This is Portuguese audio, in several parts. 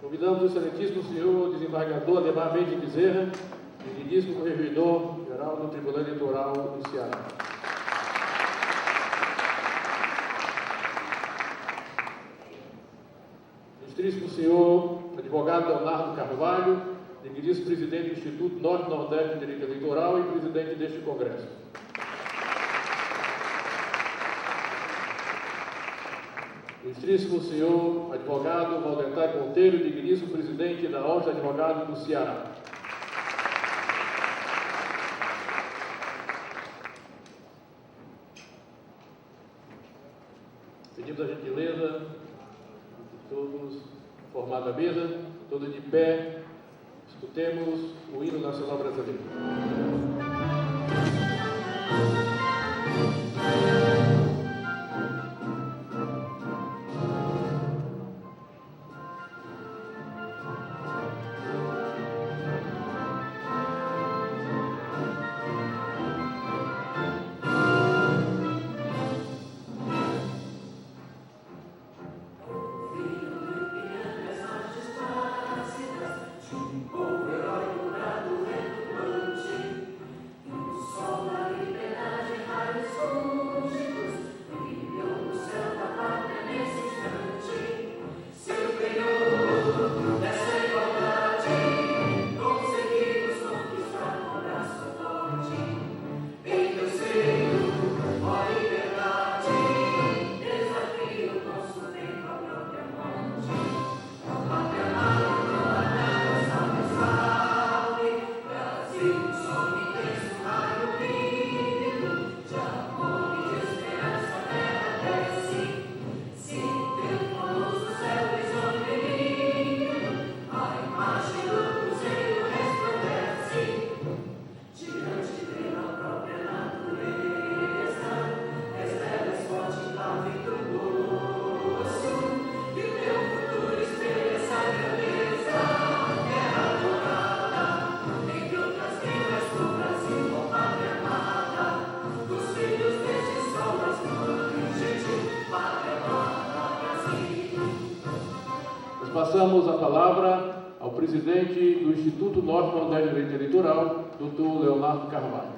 Convidamos o excelentíssimo senhor desembargador Ademar Mendes Bezerra, digníssimo corregedor-geral do Tribunal Eleitoral do Ceará. Ilustríssimo senhor advogado Leonardo Carvalho, digníssimo presidente do Instituto Norte-Nordeste de Direito Eleitoral e presidente deste Congresso. Ilustríssimo senhor advogado Valdentário Monteiro, digníssimo presidente da Ordem de Advogados do Ceará. Pedimos a gentileza de todos formados a mesa, todos de pé, escutemos o hino nacional brasileiro. Passamos a palavra ao presidente do Instituto Norte-Nordeste de Direito Eleitoral, Dr. Leonardo Carvalho.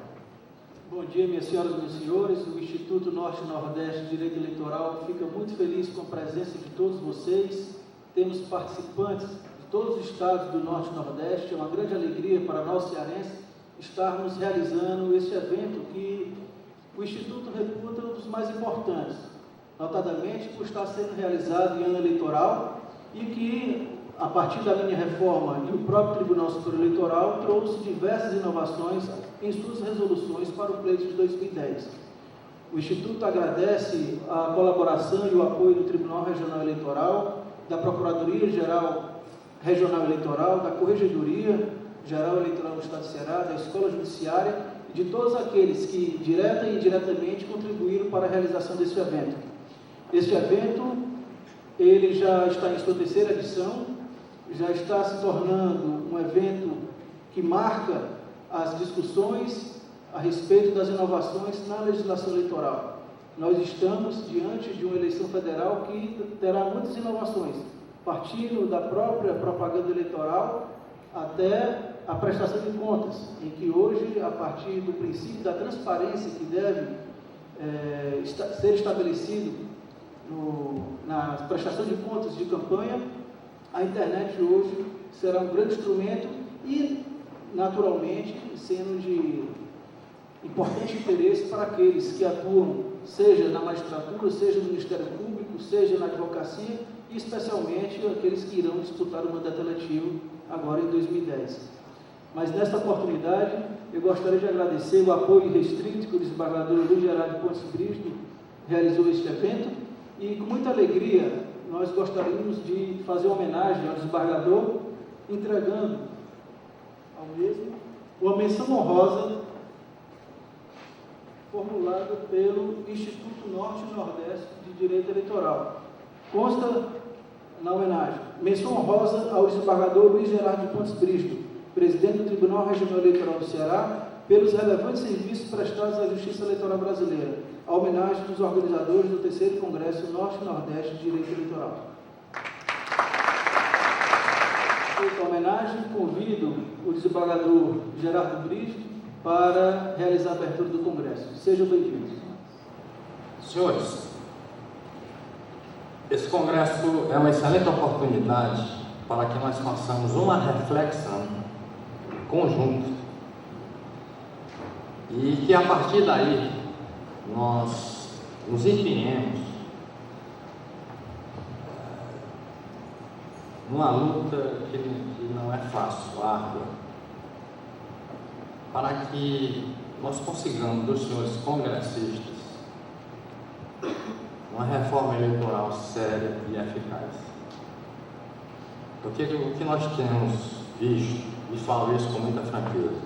Bom dia, minhas senhoras e meus senhores. O Instituto Norte-Nordeste de Direito Eleitoral fica muito feliz com a presença de todos vocês. Temos participantes de todos os estados do Norte e Nordeste. É uma grande alegria para nós cearenses estarmos realizando este evento que o Instituto reputa um dos mais importantes, notadamente por estar sendo realizado em ano eleitoral e que, a partir da minha reforma e o próprio Tribunal Superior Eleitoral, trouxe diversas inovações em suas resoluções para o pleito de 2010. O Instituto agradece a colaboração e o apoio do Tribunal Regional Eleitoral, da Procuradoria-Geral Regional Eleitoral, da Corregedoria Geral Eleitoral do Estado de Ceará, da Escola Judiciária e de todos aqueles que, direta e indiretamente, contribuíram para a realização desse evento. Este evento ele já está em sua terceira edição, já está se tornando um evento que marca as discussões a respeito das inovações na legislação eleitoral. Nós estamos diante de uma eleição federal que terá muitas inovações, partindo da própria propaganda eleitoral até a prestação de contas, em que hoje, a partir do princípio da transparência que deve ser estabelecido na prestação de contas de campanha, a internet hoje será um grande instrumento e, naturalmente, sendo de importante interesse para aqueles que atuam, seja na magistratura, seja no Ministério Público, seja na advocacia e, especialmente, aqueles que irão disputar o mandato eletivo agora em 2010. Mas, nesta oportunidade, eu gostaria de agradecer o apoio restrito que o desembargador Luiz Gerardo Pontes Bristo realizou este evento. E com muita alegria nós gostaríamos de fazer uma homenagem ao desembargador, entregando ao mesmo uma menção honrosa formulada pelo Instituto Norte e Nordeste de Direito Eleitoral. Consta na homenagem: menção honrosa ao desembargador Luiz Gerardo Pontes Bristo, presidente do Tribunal Regional Eleitoral do Ceará, pelos relevantes serviços prestados à Justiça Eleitoral Brasileira, a homenagem dos organizadores do 3º Congresso Norte e Nordeste de Direito Eleitoral. Feita a homenagem, convido o desembargador Gerardo Brito para realizar a abertura do Congresso. Sejam bem-vindos. Senhores, esse Congresso é uma excelente oportunidade para que nós façamos uma reflexão conjunta e que a partir daí nós nos empenhemos numa luta que não é fácil, árdua, para que nós consigamos dos senhores congressistas uma reforma eleitoral séria e eficaz. Porque o que nós temos visto, e falo isso com muita franqueza,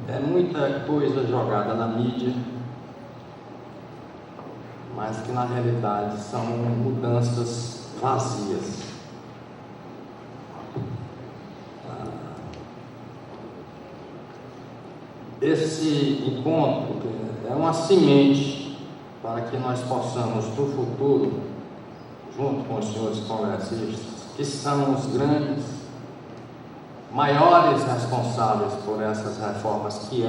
é muita coisa jogada na mídia, mas que na realidade são mudanças vazias. Esse encontro é uma semente para que nós possamos, no futuro, junto com os senhores congressistas, que são os grandes, maiores responsáveis por essas reformas que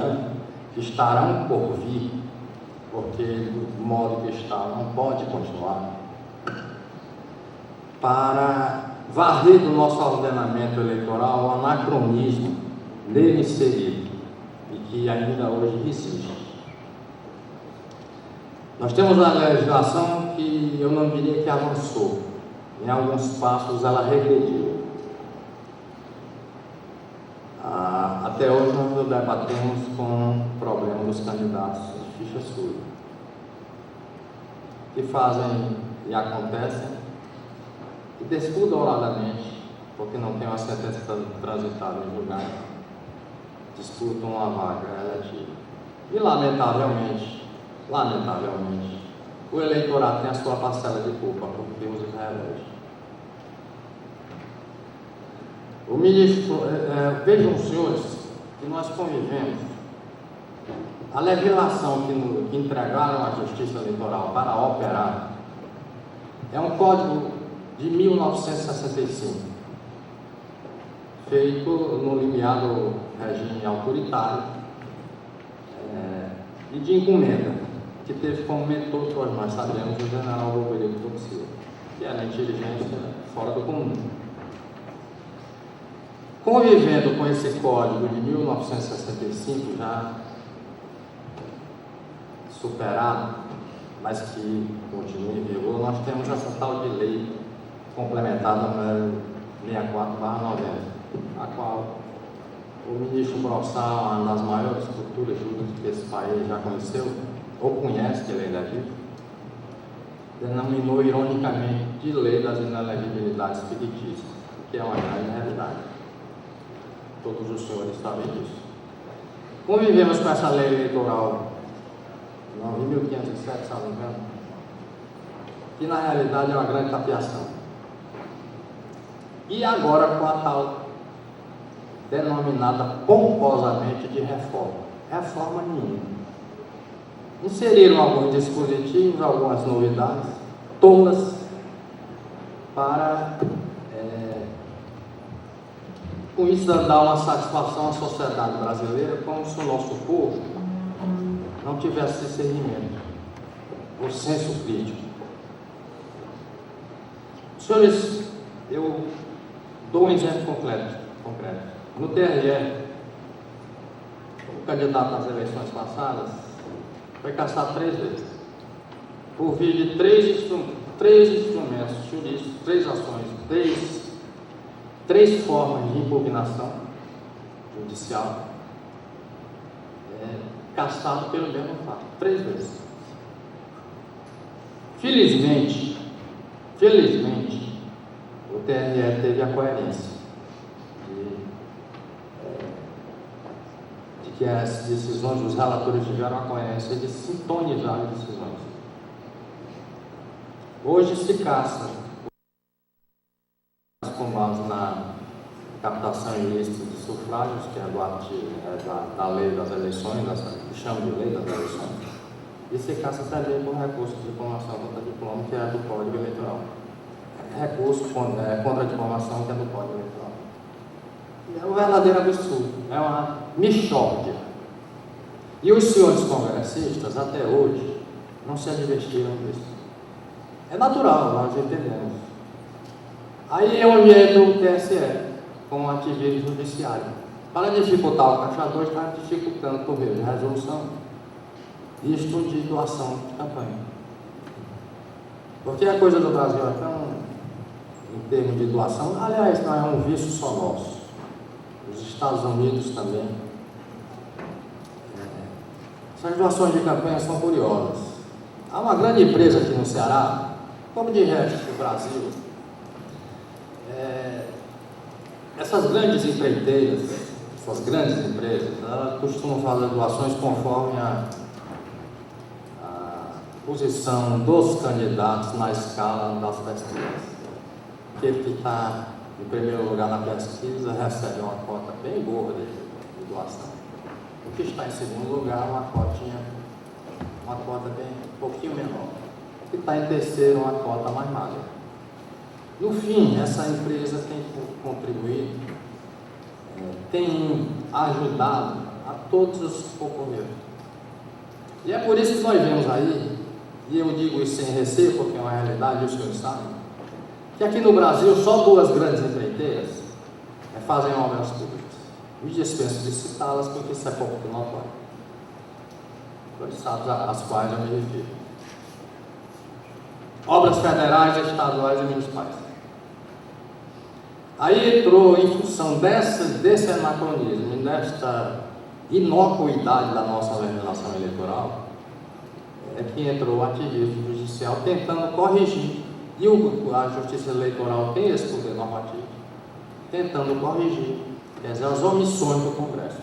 estarão por vir, porque do modo que está não pode continuar, para varrer do nosso ordenamento eleitoral o anacronismo nele inserido e que ainda hoje existe. Nós temos uma legislação que eu não diria que avançou, em alguns passos ela regrediu. Até hoje nós debatemos com o problema dos candidatos de ficha suja, que fazem e acontecem e descuidoradamente, porque não tem uma sentença transitada em julgado, disputam uma vaga eletiva. E lamentavelmente, o eleitorado tem a sua parcela de culpa porque os reelege. O ministro, vejam senhores, que nós convivemos, a legislação que entregaram à Justiça Eleitoral para operar é um código de 1965, feito no limiado regime autoritário e de encomenda, que teve como mentor, todos nós sabemos, o general Roberto Silva, que era inteligência fora do comum. Convivendo com esse código de 1965, já superado, mas que continua em vigor, nós temos essa tal de lei complementar número 64/90, a qual o ministro Brossal, uma das maiores estruturas jurídicas que esse país já conheceu, ou conhece, que ele ainda vive, denominou ironicamente de lei das inelegibilidades fictícias, que é uma grande realidade. Todos os senhores sabem disso. Convivemos com essa lei eleitoral em 1507, se não me engano, que na realidade é uma grande tapiação. E agora com a tal denominada pomposamente de reforma. Reforma nenhuma. Inseriram alguns dispositivos, algumas novidades, tolas, para com isso dar uma satisfação à sociedade brasileira, como se o nosso povo não tivesse discernimento, o senso crítico. Senhores, eu dou um exemplo concreto. No TRE, o candidato às eleições passadas foi cassado 3 vezes, por via de três instrumentos jurídicos, 3 ações, 3 formas de impugnação judicial, cassado pelo mesmo fato, 3 vezes. Felizmente, o TRE teve a coerência de que as decisões dos relatores tiveram a coerência de sintonizar as decisões. Hoje se caça com base na captação ilícita de sufrágios, que é da lei das eleições, que chama de lei das eleições, e se caça também por recurso de diplomação contra diploma, que é do Código Eleitoral. recurso contra a difamação que é do Código Eleitoral. É um verdadeiro absurdo, é uma mixórdia. E os senhores congressistas, até hoje, não se advertiram disso. É natural, nós entendemos. Aí é onde entra o TSE, com o ativismo judiciário. Para dificultar o Caixa 2, está dificultando por meio de resolução isto de doação de campanha. Porque a coisa do Brasil é tão, em termos de doação, aliás, não é um vício só nosso. Os Estados Unidos também. Essas doações de campanha são curiosas. Há uma grande empresa aqui no Ceará, como de resto do Brasil, essas grandes empreiteiras, essas grandes empresas, elas costumam fazer doações conforme a posição dos candidatos na escala das pesquisas. Aquele que está em primeiro lugar na pesquisa recebe uma cota bem boa de doação. O que está em segundo lugar, uma cota bem um pouquinho menor. O que está em terceiro, uma cota mais magra. No fim, essa empresa tem contribuído, tem ajudado a todos os concorrentes. E é por isso que nós vemos aí, e eu digo isso sem receio, porque é uma realidade, os senhores sabem, que aqui no Brasil só 2 grandes empreiteiras fazem obras públicas. Me dispenso de citá-las porque isso é pouco notório. 2 estados às quais eu me refiro. Obras federais, estaduais e municipais. Aí entrou, em função desse anacronismo, desta inocuidade da nossa legislação eleitoral, que entrou o ativismo judicial tentando corrigir, e a Justiça Eleitoral tem esse poder normativo, tentando corrigir, quer dizer, as omissões do Congresso.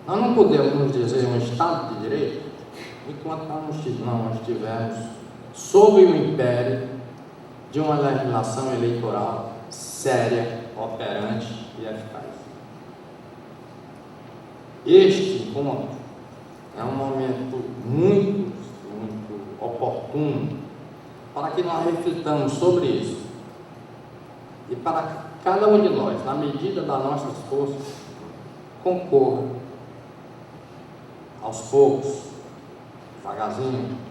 Nós não podemos nos dizer um Estado de Direito enquanto nós não estivermos sob o império de uma legislação eleitoral séria, operante e eficaz. Este encontro é um momento muito oportuno para que nós reflitamos sobre isso e para que cada um de nós, na medida das nossas forças, concorra aos poucos, devagarzinho.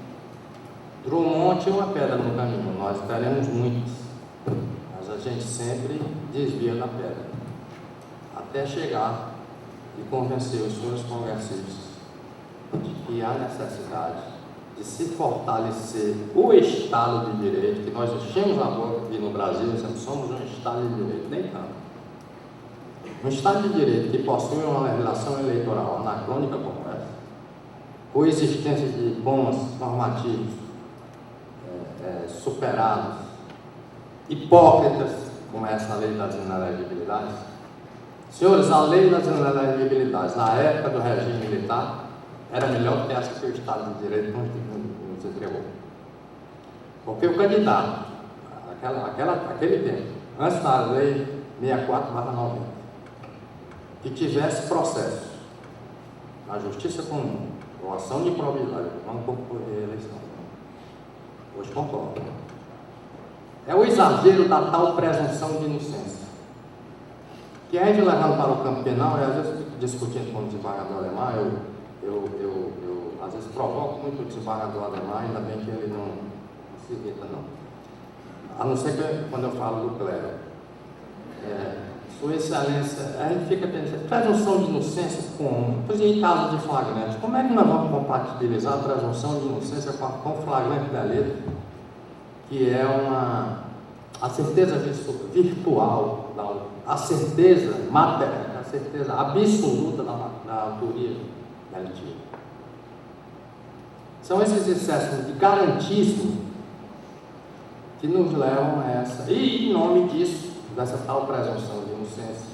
Drummond tinha uma pedra no caminho, nós teremos muitas, mas a gente sempre desvia da pedra, até chegar e convencer os senhores congressistas de que há necessidade de se fortalecer o Estado de Direito, que nós enchemos a boca aqui no Brasil, dizendo somos um Estado de Direito, nem tanto. Um Estado de Direito que possui uma legislação eleitoral anacrônica como essa, coexistência de bons normativos superados, hipócritas, como essa lei das inelegibilidades. Senhores, a lei das inelegibilidades, na época do regime militar, era melhor que essa que o Estado de Direito nos entregou. Porque o candidato, aquele tempo, antes da lei 64/90, que tivesse processo na Justiça Comum, ou ação de improbidade, vamos concorrer à eleição. Hoje concordo. É o exagero da tal presunção de inocência. Que a gente levando para o campo penal, e às vezes fico discutindo com o desembargador Ademar, eu às vezes provoco muito o desembargador Ademar, ainda bem que ele não se irrita não. A não ser que quando eu falo do clero. Sua Excelência, a gente fica pensando, presunção de inocência como? Pois em caso de flagrante, como é que nós vamos compatibilizar a presunção de inocência com o flagrante delito, que é a certeza virtual, a certeza material, a certeza absoluta da autoria delitiva? São esses excessos de garantismo que nos levam a essa, e em nome disso, dessa tal presunção de inocência,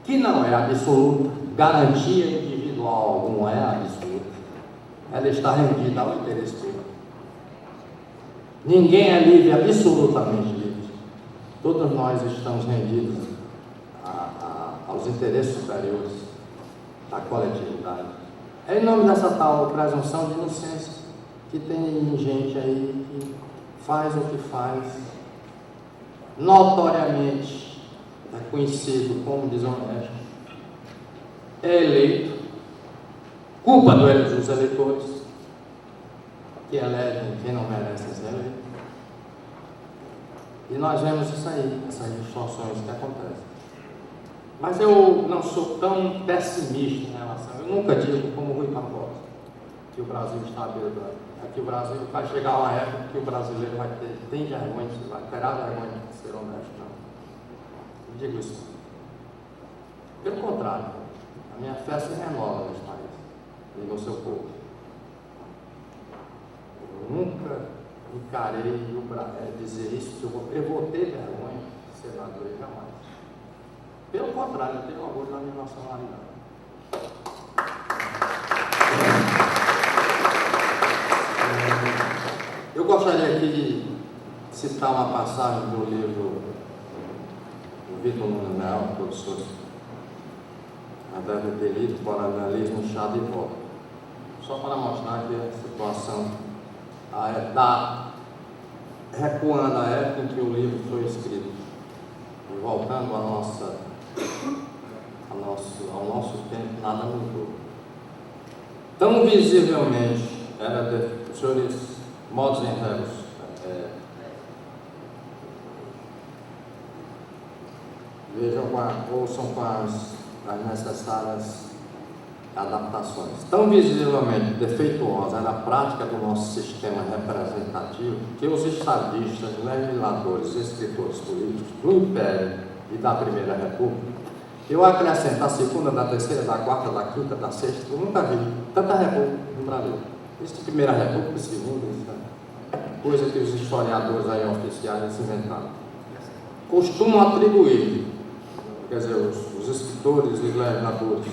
que não é absoluta, garantia individual alguma é absoluta, ela está rendida ao interesse público. Ninguém é livre, absolutamente livre. Todos nós estamos rendidos aos interesses superiores da coletividade. É em nome dessa tal presunção de inocência que tem gente aí que faz o que faz, notoriamente é conhecido como desonesto, é eleito, culpa dos eleitores, que elegem quem não merece ser eleito. E nós vemos isso aí, essas distorções que acontecem. Mas eu não sou tão pessimista em relação, eu nunca digo como Rui Barbosa, que o Brasil está à beira é que o Brasil vai chegar uma época que o brasileiro tem vergonha, terá vergonha de ser honesto. Não. Eu digo isso. Pelo contrário, a minha fé se renova neste país e no seu povo. Eu nunca encarei dizer isso, que eu vou ter vergonha de ser brasileiro, jamais. Pelo contrário, eu tenho orgulho da minha nacionalidade. Eu gostaria aqui de citar uma passagem do livro do Vitor Nunes Leal, professor, deve ter lido Coronelismo, Chá de Volta. Só para mostrar que a situação está recuando a época em que o livro foi escrito e voltando ao nosso tempo, nada mudou. Tão visivelmente era os senhores modos enredos vejam ouçam com as necessárias adaptações. Tão visivelmente defeituosa era a prática do nosso sistema representativo que os estadistas, legisladores e escritores políticos do Império e da Primeira República, eu acrescento da segunda, da terceira, da quarta, da quinta, da sexta, eu nunca vi tanta república no Brasil. Isso de Primeira República, segunda, isso é coisa que os historiadores aí oficiais inventaram. Costumam atribuir, quer dizer, os escritores e legisladores,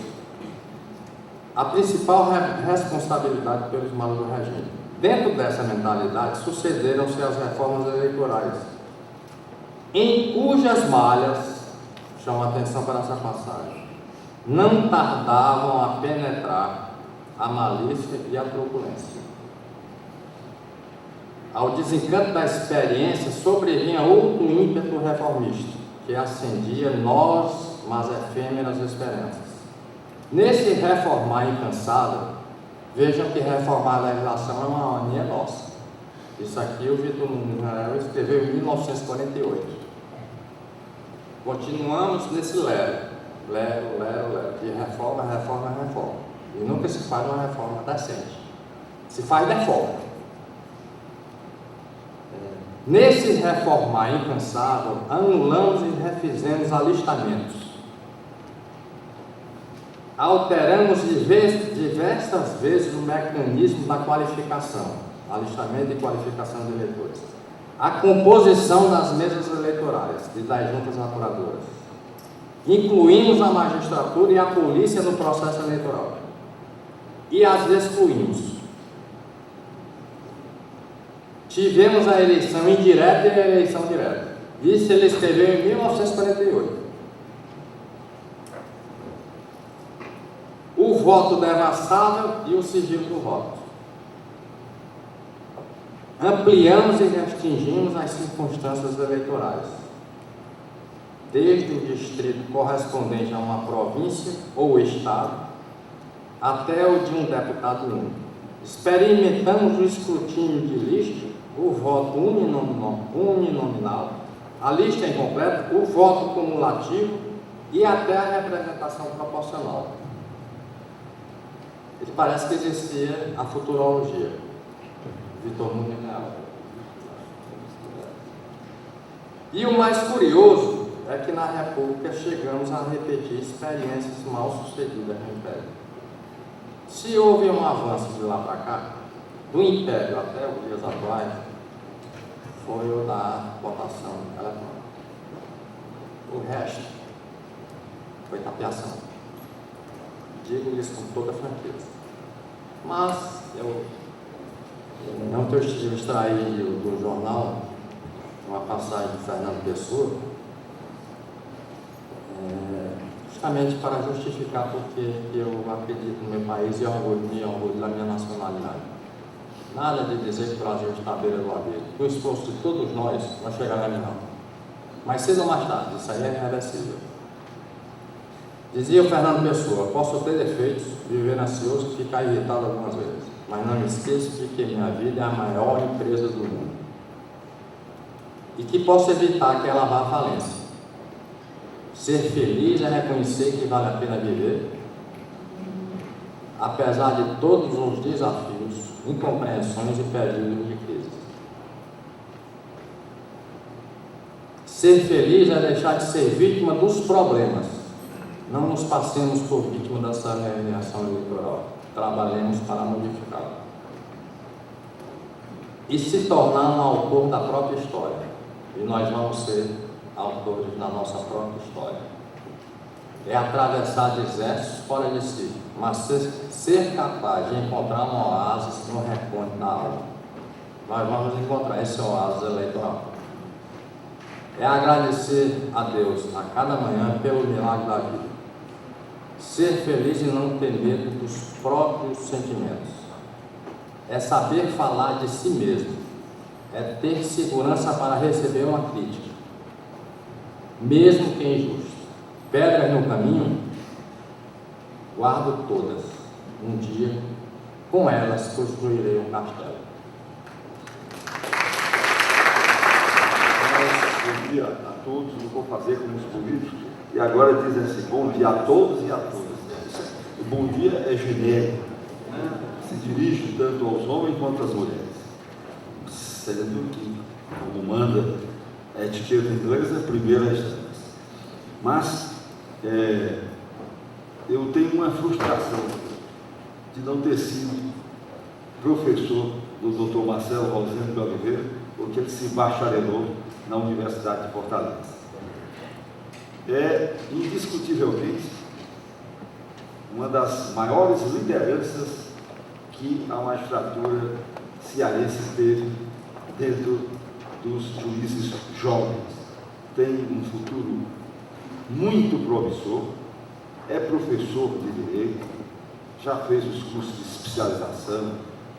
a principal responsabilidade pelos males do regime. Dentro dessa mentalidade, sucederam-se as reformas eleitorais, em cujas malhas, chamo a atenção para essa passagem, não tardavam a penetrar a malícia e a truculência. Ao desencanto da experiência, sobrevinha outro ímpeto reformista, que acendia novas, mas efêmeras esperanças. Nesse reformar incansável, vejam que reformar a legislação é uma mania nossa. Isso aqui o Vitor Nunes Leal escreveu em 1948. Continuamos nesse lero, de reforma, reforma, reforma. E nunca se faz uma reforma decente. Se faz deforma. Nesse reformar incansável, anulamos e refizemos alistamentos. Alteramos diversas vezes o mecanismo da qualificação, alistamento e qualificação de eleitores, a composição das mesas eleitorais e das juntas apuradoras. Incluímos a magistratura e a polícia no processo eleitoral e as excluímos. Tivemos a eleição indireta e a eleição direta. Isso ele escreveu em 1948. O voto devassável e o sigilo do voto. Ampliamos e restringimos as circunstâncias eleitorais, desde o distrito correspondente a uma província ou estado, até o de um deputado único. Experimentamos o escrutínio de lista, o voto uninominal, a lista incompleta, o voto cumulativo e até a representação proporcional. Ele parece que existia a futurologia. Vitor Nunes Leal. E o mais curioso é que na República chegamos a repetir experiências mal sucedidas no Império. Se houve um avanço de lá para cá, do Império até os dias atuais, foi o da votação eletrônica. O resto foi tapeação. Digo isso com toda franqueza. Mas eu não que eu estive extraído do jornal uma passagem de Fernando Pessoa, justamente para justificar porque eu acredito no meu país e me orgulho da minha nacionalidade. Nada de dizer que o Brasil está à beira do abismo. Com o esforço de todos nós chegaremos não. Mas cedo ou mais tarde, isso aí é irreversível. Dizia o Fernando Pessoa: posso ter defeitos, viver ansioso e ficar irritado algumas vezes, mas não me esqueço de que minha vida é a maior empresa do mundo e que posso evitar que ela vá à falência. Ser feliz é reconhecer que vale a pena viver, apesar de todos os desafios, incompreensões e períodos de crise. Ser feliz é deixar de ser vítima dos problemas. Não nos passemos por vítima dessa reação eleitoral. Trabalhemos para modificá-la. E se tornar um autor da própria história. E nós vamos ser autores da nossa própria história. É atravessar desertos fora de si, mas ser capaz de encontrar um oásis no recanto da alma. Nós vamos encontrar esse oásis eleitoral. É agradecer a Deus a cada manhã pelo milagre da vida. Ser feliz e não ter medo dos próprios sentimentos. É saber falar de si mesmo. É ter segurança para receber uma crítica, mesmo que injusta. Pedras no caminho, guardo todas. Um dia, com elas, construirei um castelo. Bom dia a todos, não vou fazer como os políticos, e agora dizem assim: bom dia a todos e a todas. O bom dia é genérico, né? Se dirige tanto aos homens quanto às mulheres, sendo que, como manda a etiqueta inglesa, primeira instância. Mas eu tenho uma frustração de não ter sido professor do Dr. Marcelo Rosendo de Oliveira, porque ele se bacharelou na Universidade de Fortaleza. É indiscutivelmente uma das maiores lideranças que a magistratura cearense teve dentro dos juízes jovens. Tem um futuro muito promissor, é professor de direito, já fez os cursos de especialização,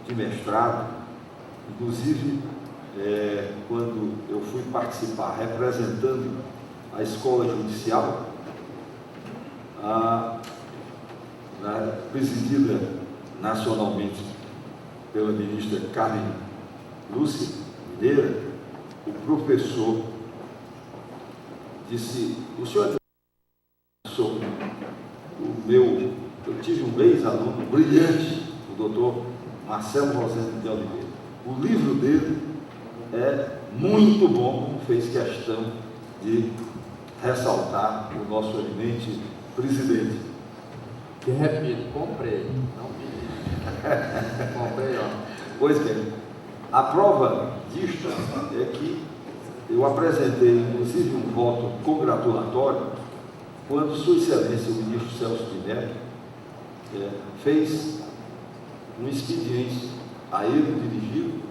de mestrado, inclusive quando eu fui participar representando a escola judicial, presidida nacionalmente pela ministra Carmen Lúcia Mineira, o professor disse: o senhor eu tive um ex-aluno brilhante, o doutor Marcelo Rosendo de Oliveira. O livro dele é muito bom, como fez questão de ressaltar o nosso eminente presidente. Que repito, comprei, não pedi. Comprei, ó. Pois bem, a prova disto é que eu apresentei, inclusive, um voto congratulatório quando Sua Excelência, o ministro Celso de Mello, fez um expediente a ele dirigido,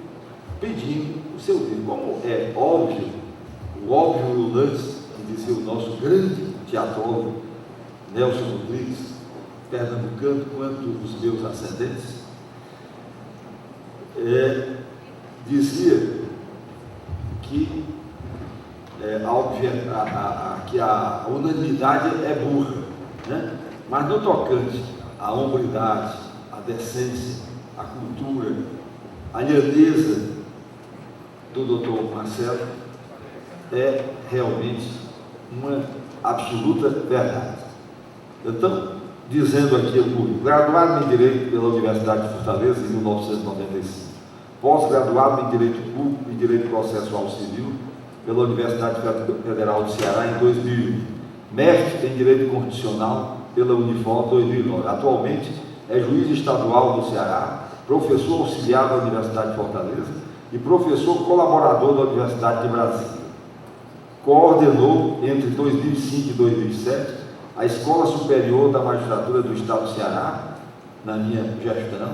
pedindo o seu livro. Como é óbvio, o óbvio e o lance, que dizia o nosso grande teatrólogo Nelson Rodrigues, pernambucano, quanto os meus ascendentes, dizia que a unanimidade é burra, né? Mas no tocante à hombridade, à decência, à cultura, à lhaneza do doutor Marcelo, é realmente uma absoluta verdade. Então, dizendo aqui ao público: graduado em Direito pela Universidade de Fortaleza em 1995, pós-graduado em Direito Público e Direito Processual Civil pela Universidade Federal do Ceará em 2001, mestre em Direito Constitucional pela Unifor 2009. Atualmente é juiz estadual do Ceará, professor auxiliar da Universidade de Fortaleza e professor colaborador da Universidade de Brasília. Coordenou entre 2005 e 2007 a Escola Superior da Magistratura do Estado do Ceará, na minha gestão,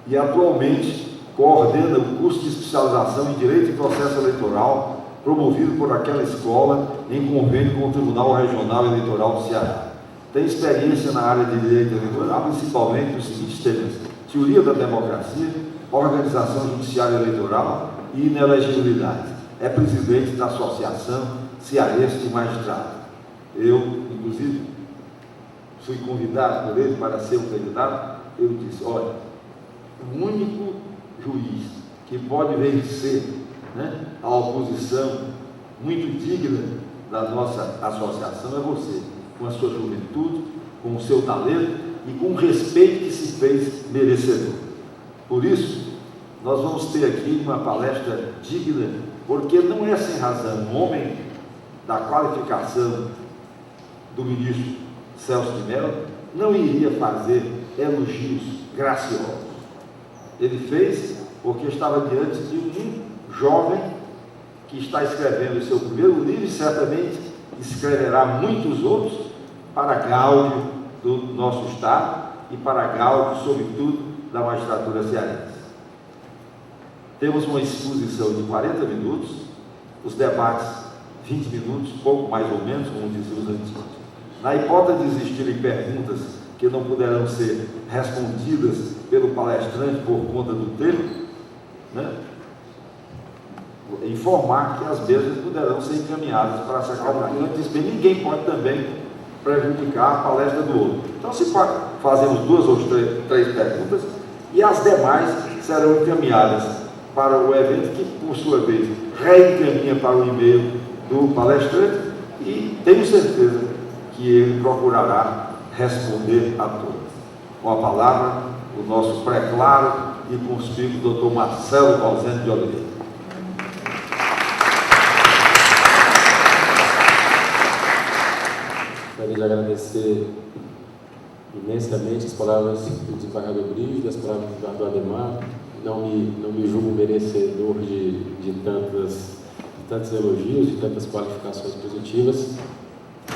e atualmente coordena o curso de especialização em Direito e Processo Eleitoral, promovido por aquela escola em convênio com o Tribunal Regional Eleitoral do Ceará. Tem experiência na área de Direito Eleitoral, principalmente nos seguintes temas: teoria da democracia, organização judiciária eleitoral e inelegibilidade. É presidente da Associação Cearense de Magistrados. Eu, inclusive, fui convidado por ele para ser um candidato. Eu disse, olha, o único juiz que pode vencer, né, a oposição muito digna da nossa associação é você, com a sua juventude, com o seu talento e com o respeito que se fez merecedor. Por isso, nós vamos ter aqui uma palestra digna, porque não é sem razão um homem da qualificação do ministro Celso de Mello não iria fazer elogios graciosos. Ele fez porque estava diante de um jovem que está escrevendo o seu primeiro livro e certamente escreverá muitos outros para gáudio do nosso Estado e para gáudio, sobretudo, da magistratura cearense. Temos uma exposição de 40 minutos, os debates 20 minutos, pouco mais ou menos, como diziam os antigos. Na hipótese de existirem perguntas que não poderão ser respondidas pelo palestrante por conta do tempo, né, informar que as mesmas poderão ser encaminhadas para a secretaria. Antes bem, ninguém pode também prejudicar a palestra do outro. Então, se fazemos 2 ou 3 perguntas e as demais serão encaminhadas para o evento, que, por sua vez, reencaminha para o e-mail do palestrante e tenho certeza que ele procurará responder a todas. Com a palavra, o nosso pré-claro e conspícuo Dr. Marcelo Rosendo de Oliveira. Gostaria de agradecer imensamente as palavras do desembargador Brígido, as palavras do Ademar. Não me julgo merecedor de tantos elogios, de tantas qualificações positivas.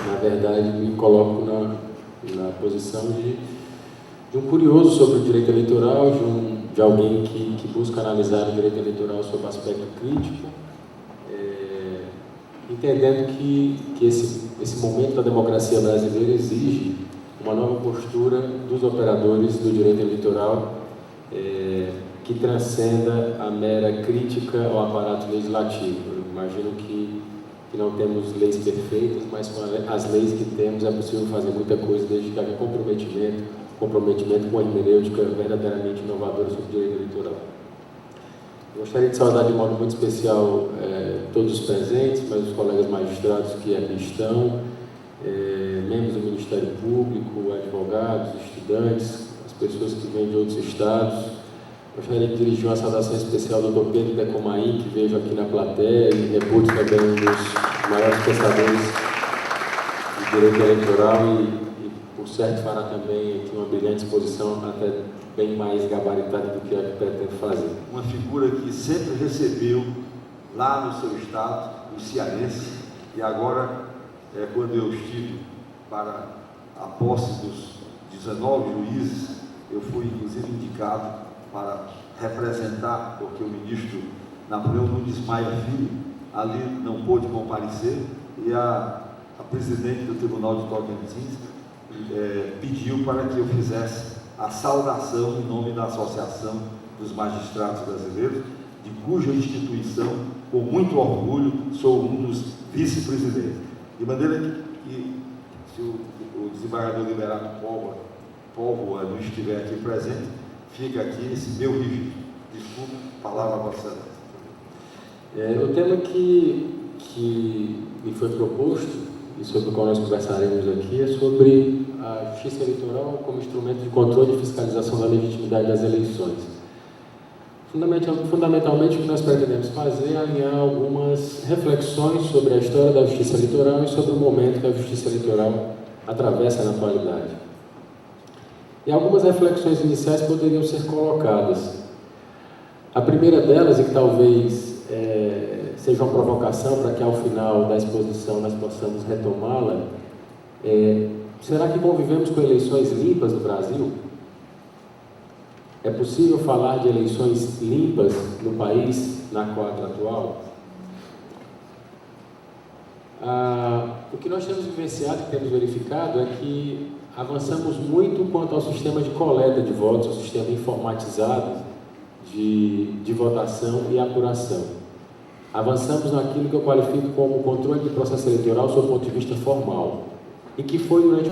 Na verdade, me coloco na posição de um curioso sobre o direito eleitoral, de alguém que busca analisar o direito eleitoral sob aspecto crítico, entendendo que esse momento da democracia brasileira exige uma nova postura dos operadores do direito eleitoral, que transcenda a mera crítica ao aparato legislativo. Eu imagino que não temos leis perfeitas, mas com as leis que temos é possível fazer muita coisa, desde que haja comprometimento com a hermenêutica verdadeiramente inovadora sobre o direito eleitoral. Eu gostaria de saudar de modo muito especial todos os presentes, mas os colegas magistrados que aqui estão, membros do Ministério Público, advogados, estudantes, as pessoas que vêm de outros estados. Gostaria de dirigir uma saudação especial ao Dr. Pedro Decomain, que vejo aqui na plateia, e reputo também um dos maiores pensadores de direito eleitoral e por certo, fará também aqui uma brilhante exposição, até bem mais gabaritada do que a que pretende fazer. Uma figura que sempre recebeu lá no seu estado, o cearense, e agora, quando eu estive para a posse dos 19 juízes, eu fui inclusive indicado para representar, porque o ministro Napoleão Nunes Maia Filho ali não pôde comparecer, e a presidente do Tribunal de Tocantins pediu para que eu fizesse a saudação em nome da Associação dos Magistrados Brasileiros, de cuja instituição, com muito orgulho, sou um dos vice-presidentes. De maneira que, se o desembargador Liberato Póvoa não estiver aqui presente, fica aqui esse meu registro. Desculpe, palavra a Vossa Excelência. O tema que me foi proposto, e sobre o qual nós conversaremos aqui, é sobre a justiça eleitoral como instrumento de controle e fiscalização da legitimidade das eleições. Fundamentalmente, o que nós pretendemos fazer é alinhar algumas reflexões sobre a história da justiça eleitoral e sobre o momento que a justiça eleitoral atravessa na atualidade. E algumas reflexões iniciais poderiam ser colocadas. A primeira delas, e que talvez seja uma provocação para que ao final da exposição nós possamos retomá-la, será que convivemos com eleições limpas no Brasil? É possível falar de eleições limpas no país na quadra atual? O que nós temos vivenciado e temos verificado é que avançamos muito quanto ao sistema de coleta de votos, ao sistema informatizado de votação e apuração. Avançamos naquilo que eu qualifico como controle de processo eleitoral sob o ponto de vista formal, e que foi durante